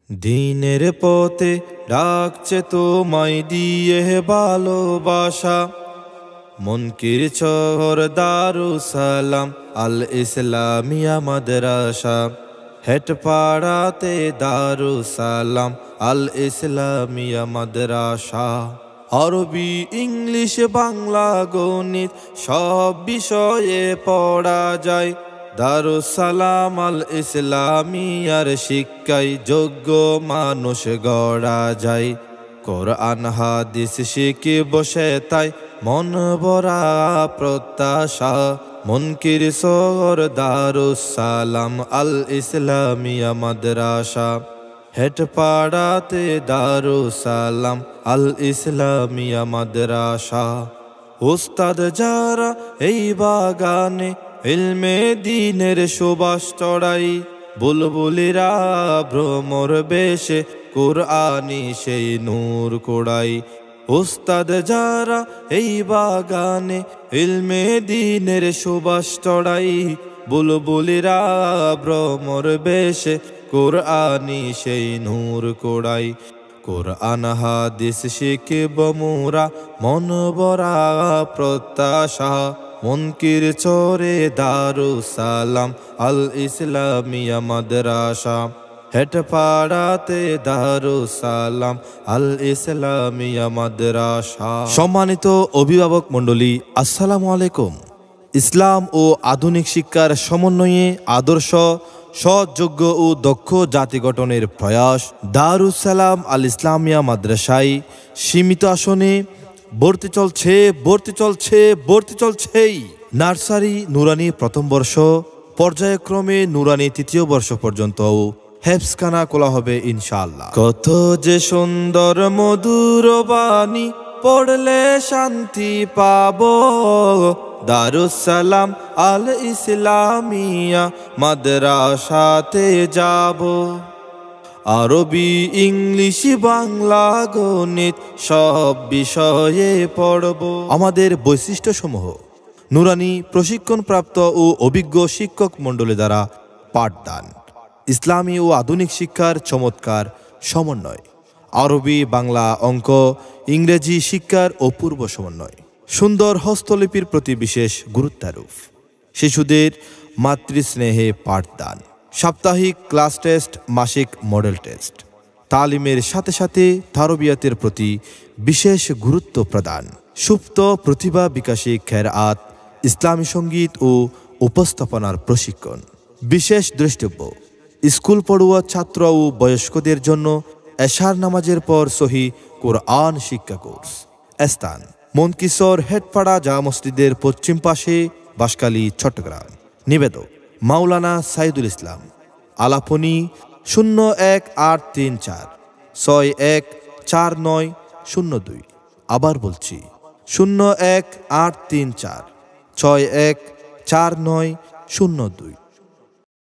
দিনের পথে ডাকছে তোমায় দিয়ে ভালোবাসা, মুনকির চর দারুস সালাম আল ইসলামিয়া মাদ্রাসা। হেটপাড়াতে দারুস সালাম আল ইসলামিয়া মাদ্রাসা। আরবি, ইংলিশ, বাংলা, গণিত সব বিষয়ে পড়া যায়। দারুস সালাম আল ইসলামিয়ার শিক্ষায় যোগ্য মানুষ গড়া যায়। কোরআন হাদিস শিখে বসে তাই মন ভরা প্রত্যাশা। মুনকির চর দারুস সালাম আল ইসলামিয়া মাদ্রাসা। হেটপাড়াতে দারুস সালাম আল ইসলামিয়া মাদ্রাসা। উস্তাদ যারা এই বাগানে ইলমে দ্বীনের সুবাস চড়াই, বুলবুলিরা ভ্রমর বেশে কুরআনি সেই নূর কুড়াই। উস্তাদ যারা এই বাগানে ইলমে দ্বীনের সুবাস চড়াই, বুলবুলিরা ভ্রমর বেশে কুরআনি সেই নূর কুড়াই। কোরআন হাদিস শিখব মোরা মন ভরা প্রত্যাশা। মুনকির চরে দারুস সালাম আল ইসলামিয়া মাদ্রাসা। হেটপাড়াতে দারুস সালাম আল ইসলামিয়া মাদ্রাসা। সম্মানিত অভিভাবক মণ্ডলী, আসসালামু আলাইকুম। ইসলাম ও আধুনিক শিক্ষার সমন্বয়ে আদর্শ, সৎযোগ্য ও দক্ষ জাতি গঠনের প্রয়াস দারুস সালাম আল ইসলামিয়া মাদ্রাসায় সীমিত আসনে ভর্তি চলছেই। নার্সারি নুরানি প্রথম বর্ষ, পর্যায়ক্রমে নুরানি তৃতীয় বর্ষ পর্যন্ত হেফজখানা খোলা হবে ইনশাআল্লাহ। কত যে সুন্দর মধুর বাণী পড়লে শান্তি পাবো, দারুস সালাম আল ইসলামিয়া মাদ্রাসাতে যাব। আরবি, ইংলিশ, বাংলা, গণিত সব বিষয়ে পড়ব। আমাদের বৈশিষ্ট্যসমূহ: নুরানি প্রশিক্ষণপ্রাপ্ত ও অভিজ্ঞ শিক্ষক মণ্ডলী দ্বারা পাঠদান, ইসলামী ও আধুনিক শিক্ষার চমৎকার সমন্বয়, আরবি, বাংলা, অঙ্ক, ইংরেজি শিক্ষার অপূর্ব সমন্বয়, সুন্দর হস্তলিপির প্রতি বিশেষ গুরুত্বারোপ, শিশুদের মাতৃস্নেহে পাঠদান, সাপ্তাহিক ক্লাস টেস্ট, মাসিক মডেল টেস্ট, তালিমের সাথে সাথে তারবিয়াতের প্রতি বিশেষ গুরুত্ব প্রদান, সুপ্ত প্রতিভা বিকাশে খেরাত, ইসলামী সঙ্গীত ও উপস্থাপনার প্রশিক্ষণ। বিশেষ দ্রষ্টব্য: স্কুল পড়ুয়া ছাত্র ও বয়স্কদের জন্য এশার নামাজের পর সহি কোরআন শিক্ষা কোর্স। স্থান: মনকিসর হেটপাড়া জামা মসজিদের পশ্চিম পাশে, বাঁশখালী, চট্টগ্রাম। নিবেদক: মাওলানা সাইদুল ইসলাম। আলাপনী 01834 614902। আবার বলছি 01834 614902।